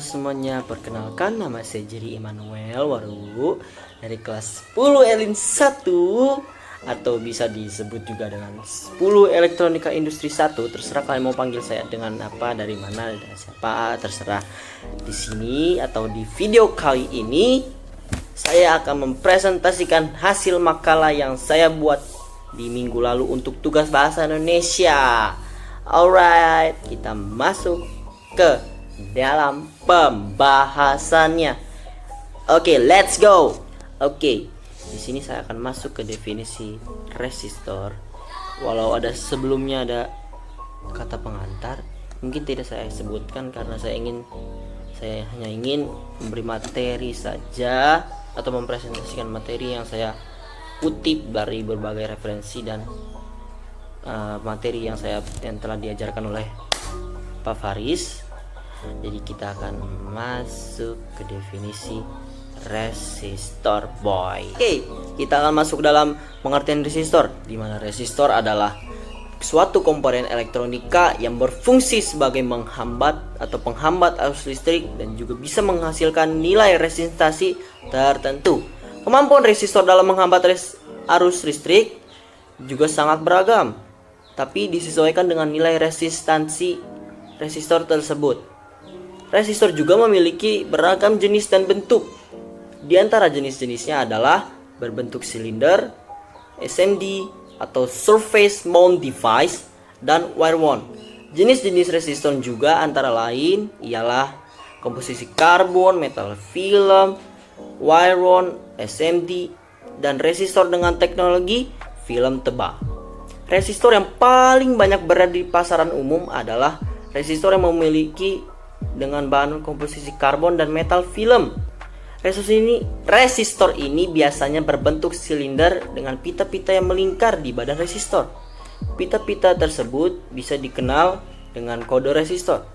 semuanya, perkenalkan nama saya Jerry Emmanuel Waru dari kelas 10 Elin 1 atau bisa disebut juga dengan 10 Elektronika Industri 1. Terserah kalian mau panggil saya dengan apa, dari mana, dan siapa, terserah. Di sini atau di video kali ini saya akan mempresentasikan hasil makalah yang saya buat di minggu lalu untuk tugas bahasa Indonesia. Alright, kita masuk ke dalam pembahasannya. Oke, let's go. Oke, di sini saya akan masuk ke definisi resistor. Walau ada sebelumnya ada kata pengantar, mungkin tidak saya sebutkan karena saya hanya ingin memberi materi saja atau mempresentasikan materi yang saya kutip dari berbagai referensi dan materi yang telah diajarkan oleh Pak Faris. Jadi kita akan masuk ke definisi resistor, boy. Oke, kita akan masuk dalam pengertian resistor, di mana resistor adalah suatu komponen elektronika yang berfungsi sebagai menghambat atau penghambat arus listrik dan juga bisa menghasilkan nilai resistansi tertentu. Kemampuan resistor dalam menghambat arus listrik juga sangat beragam, tapi disesuaikan dengan nilai resistansi resistor tersebut. Resistor juga memiliki beragam jenis dan bentuk. Di antara jenis-jenisnya adalah berbentuk silinder, SMD atau surface mount device, dan wire wound. Jenis-jenis resistor juga antara lain ialah komposisi karbon, metal film, wire wound, SMD, dan resistor dengan teknologi film tebal. Resistor yang paling banyak berada di pasaran umum adalah resistor yang memiliki dengan bahan komposisi karbon dan metal film. Resistor ini biasanya berbentuk silinder dengan pita-pita yang melingkar di badan resistor. Pita-pita tersebut bisa dikenal dengan kode resistor.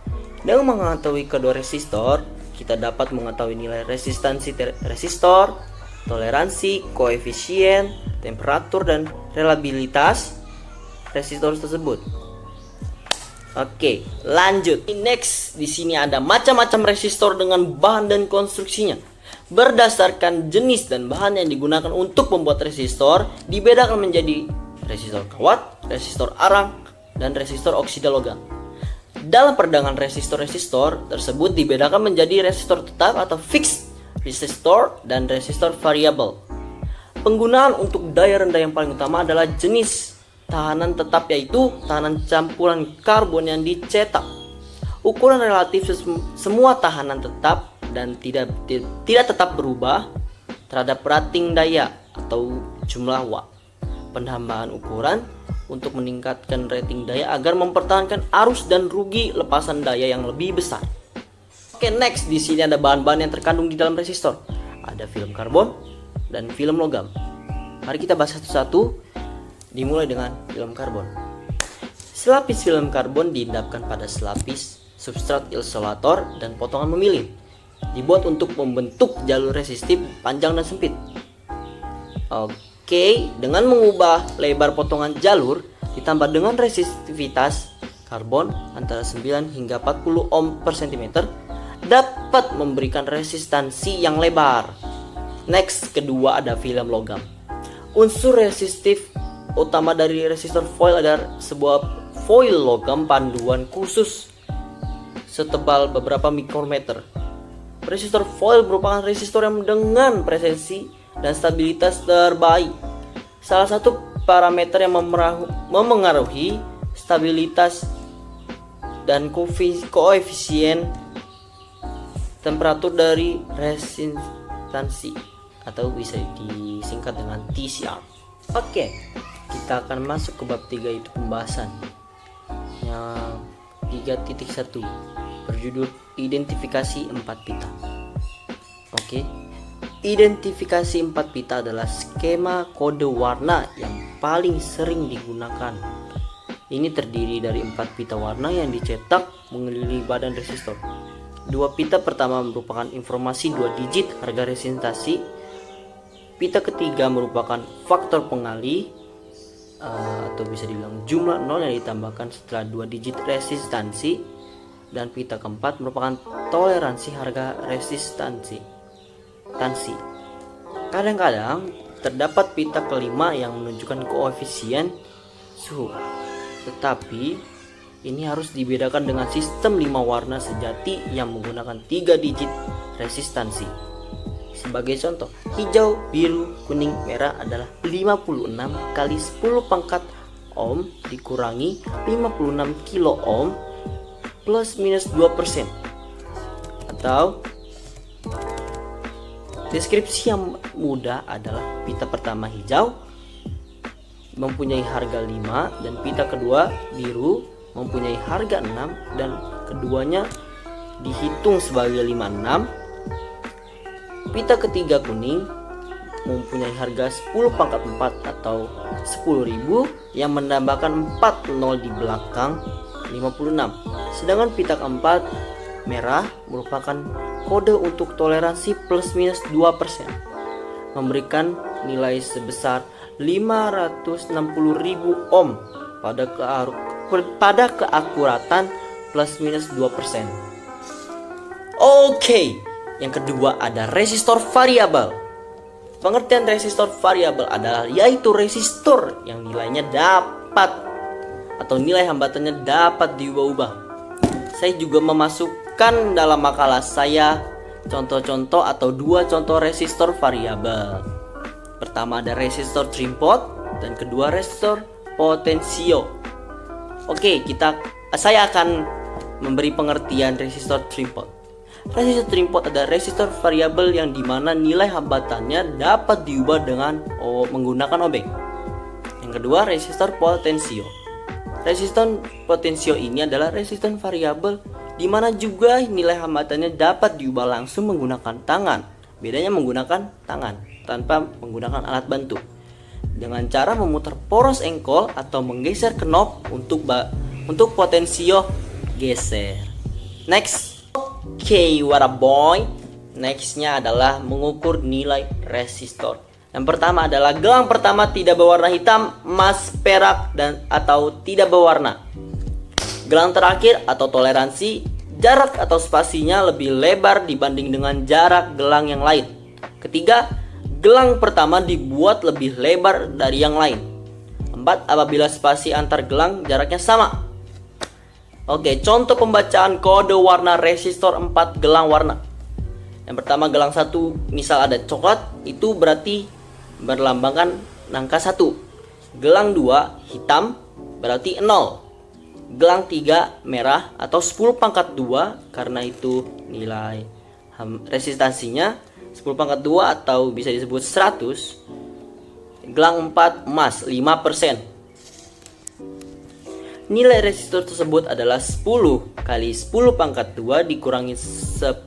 Dengan mengetahui kode resistor, kita dapat mengetahui nilai resistansi resistor, toleransi, koefisien, temperatur, dan reliabilitas resistor tersebut. Oke, lanjut. Next, di sini ada macam-macam resistor dengan bahan dan konstruksinya. Berdasarkan jenis dan bahan yang digunakan untuk membuat resistor, dibedakan menjadi resistor kawat, resistor arang, dan resistor oksida logam. Dalam perdagangan resistor-resistor tersebut dibedakan menjadi resistor tetap atau fixed resistor dan resistor variabel. Penggunaan untuk daya rendah yang paling utama adalah jenis tahanan tetap, yaitu tahanan campuran karbon yang dicetak. Ukuran relatif semua tahanan tetap dan tidak tetap berubah terhadap rating daya atau jumlah watt. Penambahan ukuran untuk meningkatkan rating daya agar mempertahankan arus dan rugi lepasan daya yang lebih besar. Oke, next, di sini ada bahan-bahan yang terkandung di dalam resistor. Ada film karbon dan film logam. Mari kita bahas satu-satu. Dimulai dengan film karbon. Selapis film karbon diendapkan pada selapis substrat isolator dan potongan memilin. Dibuat untuk membentuk jalur resistif panjang dan sempit. Oke, dengan mengubah lebar potongan jalur ditambah dengan resistivitas karbon antara 9 hingga 40 ohm per cm dapat memberikan resistansi yang lebar. Next, kedua ada film logam. Unsur resistif utama dari resistor foil adalah sebuah foil logam panduan khusus setebal beberapa mikrometer. Resistor foil merupakan resistor yang dengan presensi dan stabilitas terbaik. Salah satu parameter yang memengaruhi stabilitas dan koefisien temperatur dari resistansi atau bisa disingkat dengan TCR. Oke, kita akan masuk ke bab 3, yaitu pembahasan yang 3.1 berjudul identifikasi 4 pita. Oke, identifikasi 4 pita adalah skema kode warna yang paling sering digunakan. Ini terdiri dari 4 pita warna yang dicetak mengelilingi badan resistor. 2 pita pertama merupakan informasi 2 digit harga resistansi. Pita ketiga merupakan faktor pengalih atau bisa dibilang jumlah 0 yang ditambahkan setelah 2 digit resistansi. dan pita keempat merupakan toleransi harga resistansi. Kadang-kadang terdapat pita kelima yang menunjukkan koefisien suhu, tetapi ini harus dibedakan dengan sistem 5 warna sejati yang menggunakan 3 digit resistansi. Sebagai contoh, hijau, biru, kuning, merah adalah 56 kali 10 pangkat ohm dikurangi 56 kilo ohm plus minus 2%. Atau deskripsi yang mudah adalah pita pertama hijau mempunyai harga 5 dan pita kedua biru mempunyai harga 6 dan keduanya dihitung sebagai 56. Pita ketiga kuning mempunyai harga 10 pangkat 4 atau 10.000 yang menambahkan 4 nol di belakang 56. Sedangkan pita keempat merah merupakan kode untuk toleransi plus minus 2%, memberikan nilai sebesar 560.000 ohm pada keakuratan plus minus 2%. Oke, yang kedua ada resistor variabel. Pengertian resistor variabel adalah yaitu resistor yang nilainya dapat atau nilai hambatannya dapat diubah-ubah. Saya juga memasukkan dalam makalah saya contoh-contoh atau 2 contoh resistor variabel. Pertama ada resistor trim pot dan kedua resistor potensio. Oke, saya akan memberi pengertian resistor trim pot. Resistor trim pot adalah resistor variabel yang dimana nilai hambatannya dapat diubah dengan menggunakan obeng. Yang kedua resistor potensio. Resistor potensio ini adalah resistor variabel dimana juga nilai hambatannya dapat diubah langsung menggunakan tangan. Bedanya menggunakan tangan tanpa menggunakan alat bantu, dengan cara memutar poros engkol atau menggeser knob untuk potensio geser. Next. Oke, what a boy. Nextnya adalah mengukur nilai resistor. Yang pertama adalah gelang pertama tidak berwarna hitam, emas, perak, dan atau tidak berwarna. Gelang terakhir atau toleransi, jarak atau spasinya lebih lebar dibanding dengan jarak gelang yang lain. Ketiga, gelang pertama dibuat lebih lebar dari yang lain. 4, apabila spasi antar gelang jaraknya sama. Oke, contoh pembacaan kode warna resistor 4 gelang warna. Yang pertama gelang 1, misal ada coklat, itu berarti berlambangkan angka 1. Gelang 2 hitam berarti 0. Gelang 3 merah atau 10 pangkat 2 karena itu nilai resistansinya 10 pangkat 2 atau bisa disebut 100. Gelang 4 emas 5%. Nilai resistor tersebut adalah 10 kali 10 pangkat 2 dikurangi 1000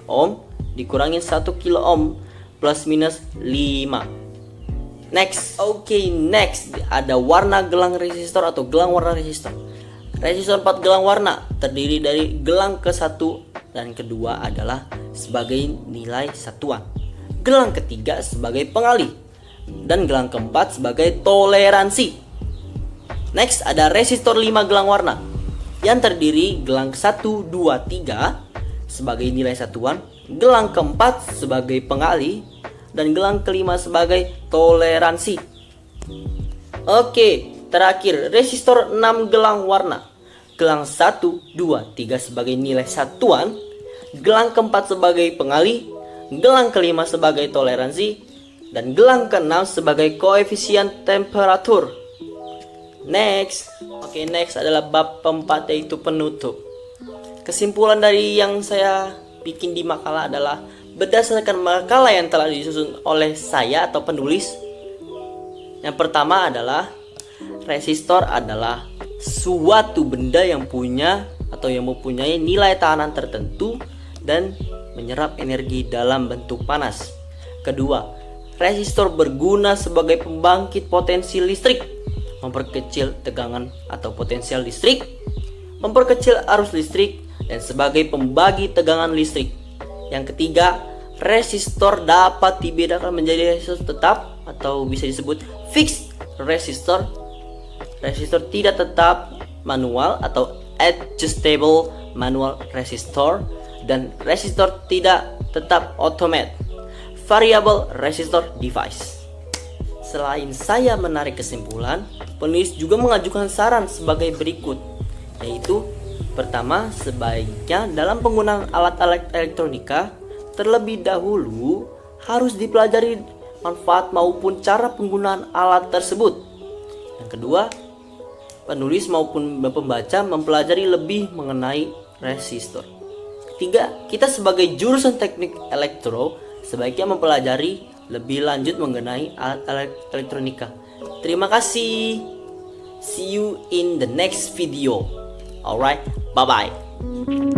ohm dikurangi 1 kilo ohm plus minus 5. Next. Oke, next ada warna gelang resistor atau gelang warna resistor. Resistor 4 gelang warna terdiri dari gelang ke-1 dan kedua adalah sebagai nilai satuan. Gelang ketiga sebagai pengalih dan gelang keempat sebagai toleransi. Next ada resistor 5 gelang warna yang terdiri gelang 1, 2, 3 sebagai nilai satuan, gelang keempat sebagai pengalih, dan gelang kelima sebagai toleransi. Oke, terakhir resistor 6 gelang warna. Gelang 1, 2, 3 sebagai nilai satuan, gelang keempat sebagai pengalih, gelang kelima sebagai toleransi, dan gelang keenam sebagai koefisien temperatur. Next. Oke, next adalah bab keempat yaitu penutup. Kesimpulan dari yang saya bikin di makalah adalah berdasarkan makalah yang telah disusun oleh saya atau penulis. Yang pertama adalah resistor adalah suatu benda yang punya atau yang mempunyai nilai tahanan tertentu dan menyerap energi dalam bentuk panas. Kedua, resistor berguna sebagai pembangkit potensi listrik, memperkecil tegangan atau potensial listrik, memperkecil arus listrik, dan sebagai pembagi tegangan listrik. Yang ketiga, resistor dapat dibedakan menjadi resistor tetap atau bisa disebut fixed resistor, resistor tidak tetap manual atau adjustable manual resistor, dan resistor tidak tetap automate variable resistor device. Selain saya menarik kesimpulan, penulis juga mengajukan saran sebagai berikut, yaitu pertama, sebaiknya dalam penggunaan alat-alat elektronika terlebih dahulu harus dipelajari manfaat maupun cara penggunaan alat tersebut. Yang kedua, penulis maupun pembaca mempelajari lebih mengenai resistor. Ketiga, kita sebagai jurusan teknik elektro sebaiknya mempelajari lebih lanjut mengenai alat elektronika. Terima kasih. See you in the next video. Alright, bye bye.